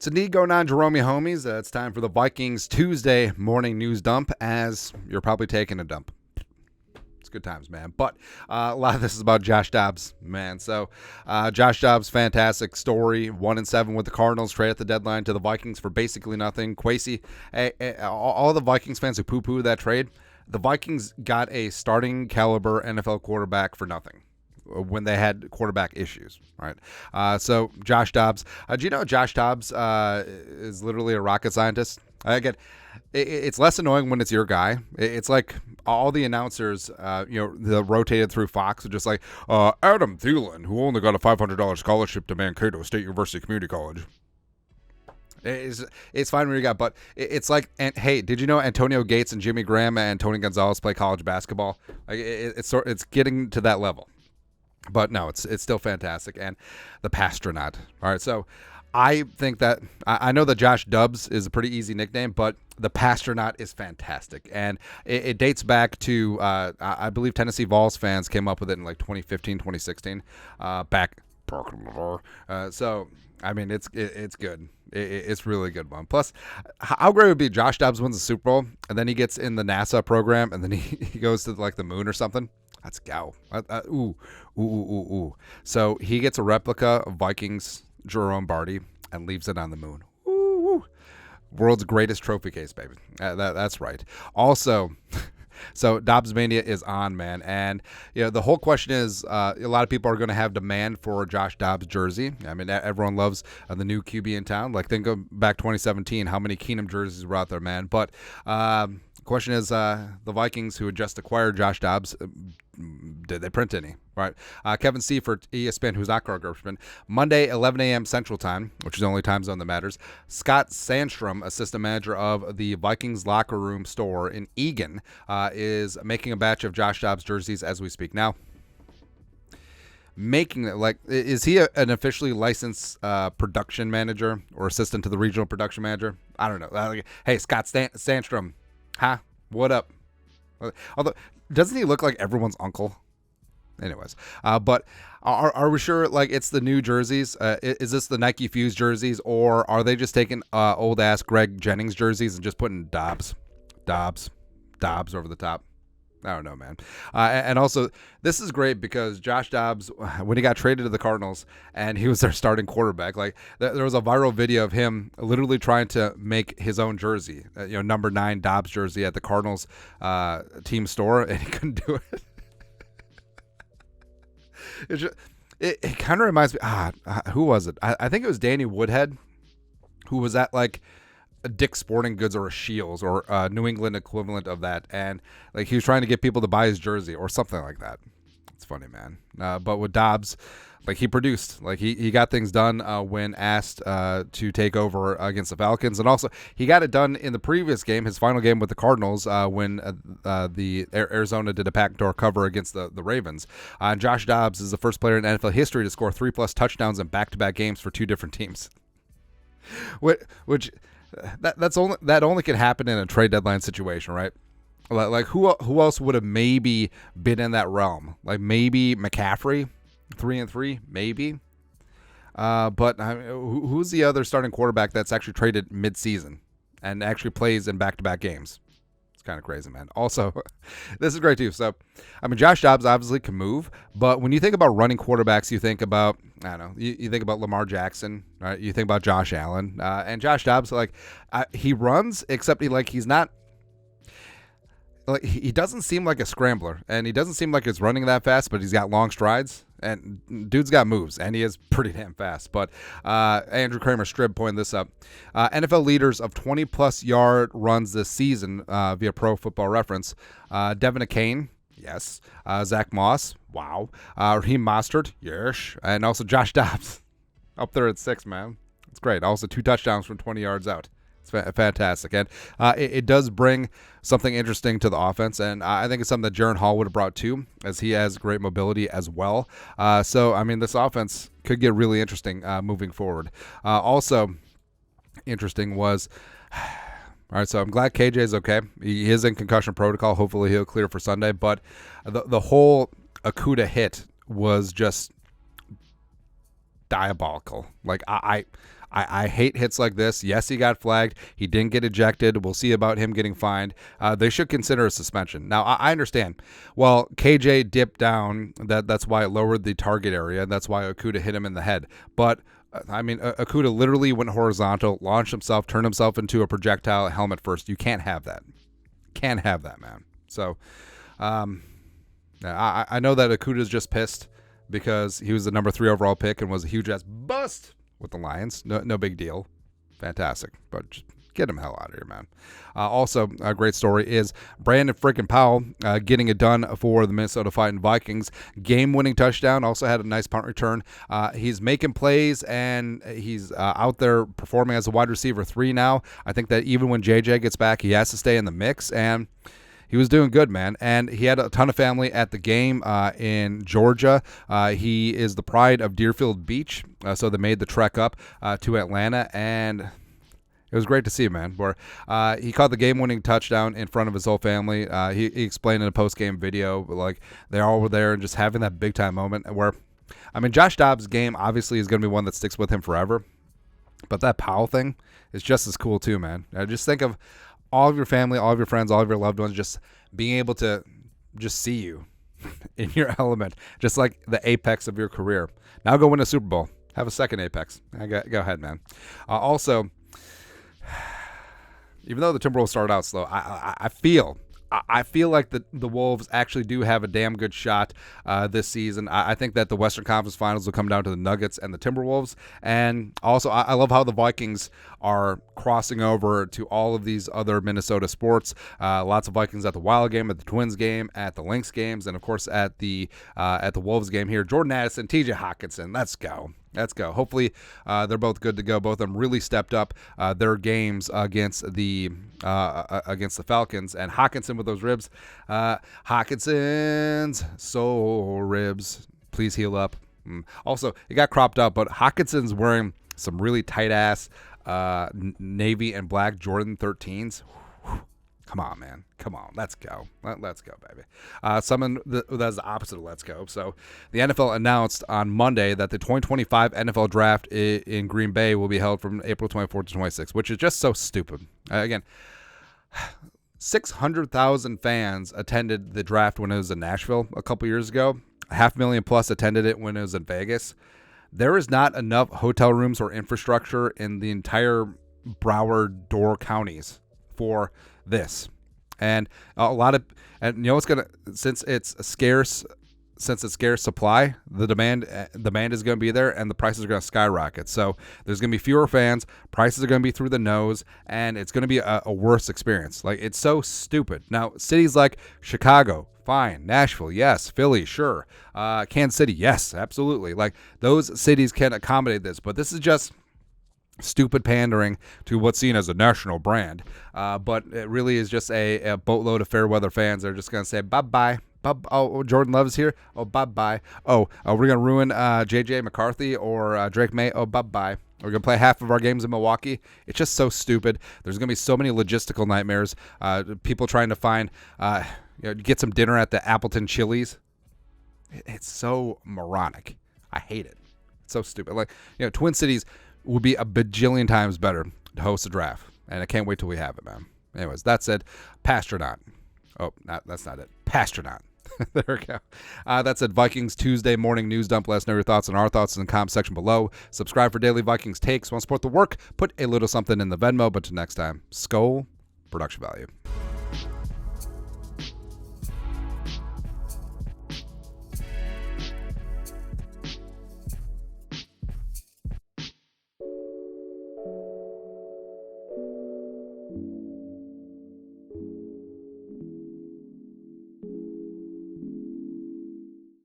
It's indeed going on, JEROME homies. It's time for the Vikings Tuesday morning news dump, as you're probably taking a dump. It's good times, man. But a lot of this is about Josh Dobbs, man. So Josh Dobbs, fantastic story. 1-7 with the Cardinals, trade at the deadline to the Vikings for basically nothing. Kwesi, all the Vikings fans who poo-poo that trade, the Vikings got a starting caliber NFL quarterback for nothing when they had quarterback issues, right? So Josh Dobbs, do you know Josh Dobbs is literally a rocket scientist? Again, it's less annoying when it's your guy. It's like all the announcers, the rotated through Fox are just like, Adam Thielen, who only got a $500 scholarship to Mankato State University Community College. It's fine when you got, but it's like, and hey, did you know Antonio Gates and Jimmy Graham and Tony Gonzalez play college basketball? Like it's getting to that level. But no, it's still fantastic. And the Passtronaut. All right, so I think that I know that Josh Dobbs is a pretty easy nickname, but the Passtronaut is fantastic. And it dates back to, I believe Tennessee Vols fans came up with it in like 2015, 2016, back in the so, I mean, it's good. It's really good one. Plus, how great would it be Josh Dobbs wins the Super Bowl, and then he gets in the NASA program, and then he goes to like the moon or something? Let's go. Ooh. So he gets a replica of Vikings Jerome Barty and leaves it on the moon. Ooh. World's greatest trophy case, baby. That's right. Also, so Dobbs Mania is on, man. And the whole question is, a lot of people are going to have demand for Josh Dobbs jersey. I mean, everyone loves the new QB in town. Like, think of back 2017, how many Keenum jerseys were out there, man. But question is, the Vikings, who had just acquired Josh Dobbs, did they print any? Right. Kevin C. for ESPN, who's not Carl Gershman. Monday, 11 a.m. Central Time, which is the only time zone that matters. Scott Sandstrom, assistant manager of the Vikings locker room store in Eagan, is making a batch of Josh Dobbs jerseys as we speak. Now, is he an officially licensed production manager or assistant to the regional production manager? I don't know. Hey, Scott Sandstrom. Huh? What up? Although, doesn't he look like everyone's uncle? Anyways, but are we sure like it's the new jerseys? Is this the Nike Fuse jerseys, or are they just taking old ass Greg Jennings jerseys and just putting Dobbs over the top? I don't know, man. And also, this is great because Josh Dobbs, when he got traded to the Cardinals and he was their starting quarterback, like there was a viral video of him literally trying to make his own jersey, number 9 Dobbs jersey at the Cardinals team store, and he couldn't do it. It kind of reminds me, who was it? I think it was Danny Woodhead, who was at like a Dick's Sporting Goods or a Shields or a New England equivalent of that, and like he was trying to get people to buy his jersey or something like that. It's funny, man. But with Dobbs, like he produced, like he got things done when asked to take over against the Falcons, and also he got it done in the previous game, his final game with the Cardinals, when the Arizona did a backdoor cover against the Ravens. And Josh Dobbs is the first player in NFL history to score 3+ touchdowns in back-to-back games for 2 different teams. Which that only can happen in a trade deadline situation, right? Like who else would have maybe been in that realm? Like maybe McCaffrey, 3-3, maybe. But who's the other starting quarterback that's actually traded mid-season and actually plays in back-to-back games? It's kind of crazy, man. Also, this is great too. So, I mean, Josh Dobbs obviously can move, but when you think about running quarterbacks, you think about, I don't know, you think about Lamar Jackson, right? You think about Josh Allen, and Josh Dobbs. Like he runs, except he's not. Like he doesn't seem like a scrambler, and he doesn't seem like he's running that fast, but he's got long strides, and dude's got moves, and he is pretty damn fast. But Andrew Kramer Strib pointed this up. NFL leaders of 20+ yard runs this season via Pro Football Reference. Devin Akane, yes. Zach Moss, wow. Raheem Mostert, yes. And also Josh Dobbs, up there at 6, man. It's great. Also 2 touchdowns from 20 yards out. It's fantastic. And it does bring something interesting to the offense. And I think it's something that Jaron Hall would have brought too, as he has great mobility as well. So, I mean, this offense could get really interesting moving forward. Also interesting was, all right, so I'm glad KJ is okay. He is in concussion protocol. Hopefully he'll clear for Sunday. But the whole Akuda hit was just diabolical. Like, I I hate hits like this. Yes, he got flagged. He didn't get ejected. We'll see about him getting fined. They should consider a suspension. Now, I understand. Well, KJ dipped down. That's why it lowered the target area. That's why Okudah hit him in the head. But I mean, Okudah literally went horizontal, launched himself, turned himself into a projectile, helmet first. You can't have that. Can't have that, man. So, I know that Okudah's just pissed because he was the number 3 overall pick and was a huge ass bust with the Lions. No big deal. Fantastic. But just get him the hell out of here, man. Also, a great story is Brandon freaking Powell getting it done for the Minnesota Fighting Vikings. Game-winning touchdown. Also had a nice punt return. He's making plays, and he's out there performing as a wide receiver 3 now. I think that even when JJ gets back, he has to stay in the mix, and he was doing good, man. And he had a ton of family at the game in Georgia. He is the pride of Deerfield Beach, so they made the trek up to Atlanta, and it was great to see, man. Where he caught the game-winning touchdown in front of his whole family. He explained in a post-game video, like, they all were there and just having that big-time moment where, I mean, Josh Dobbs' game obviously is going to be one that sticks with him forever, but that Powell thing is just as cool too, man. Just think of all of your family, all of your friends, all of your loved ones just being able to just see you in your element, just like the apex of your career. Now go win a Super Bowl. Have a second apex. Go ahead, man. Also, even though the Timberwolves started out slow, I feel like the Wolves actually do have a damn good shot this season. I think that the Western Conference Finals will come down to the Nuggets and the Timberwolves. And also, I love how the Vikings are crossing over to all of these other Minnesota sports. Lots of Vikings at the Wild game, at the Twins game, at the Lynx games, and of course at the Wolves game here. Jordan Addison, TJ Hawkinson, let's go. Let's go. Hopefully, they're both good to go. Both of them really stepped up their games against the Falcons. And Hawkinson with those ribs. Hawkinson's soul ribs. Please heal up. Also, it got cropped up, but Hawkinson's wearing some really tight-ass navy and black Jordan 13s. Come on, man. Come on. Let's go. Let's go, baby. Someone that's the opposite of let's go. So the NFL announced on Monday that the 2025 NFL Draft in Green Bay will be held from April 24th to 26th, which is just so stupid. Again, 600,000 fans attended the draft when it was in Nashville a couple years ago. 500,000 plus attended it when it was in Vegas. There is not enough hotel rooms or infrastructure in the entire Broward, Door counties for this. And and you know what's gonna, since it's scarce supply, the demand is going to be there, and the prices are going to skyrocket. So there's going to be fewer fans, prices are going to be through the nose, and it's going to be a worse experience. Like, it's so stupid. Now, cities like Chicago, fine. Nashville, yes. Philly, sure. Kansas City, yes, absolutely. Like, those cities can accommodate this, but this is just stupid pandering to what's seen as a national brand. But it really is just a boatload of fair weather fans that are just going to say bye-bye. Oh, Jordan Love is here. Oh, bye-bye. Oh, we're going to ruin J.J. McCarthy or Drake May. Oh, bye-bye. We're going to play half of our games in Milwaukee. It's just so stupid. There's going to be so many logistical nightmares. People trying to find, get some dinner at the Appleton Chili's. It's so moronic. I hate it. It's so stupid. Like, Twin Cities would be a bajillion times better to host a draft. And I can't wait till we have it, man. Anyways, that said, Passtronaut. Oh, that's not it. Passtronaut. There we go. That said, Vikings Tuesday morning news dump. Let us know your thoughts and our thoughts in the comment section below. Subscribe for daily Vikings takes. Want to support the work? Put a little something in the Venmo. But till next time, Skol, production value.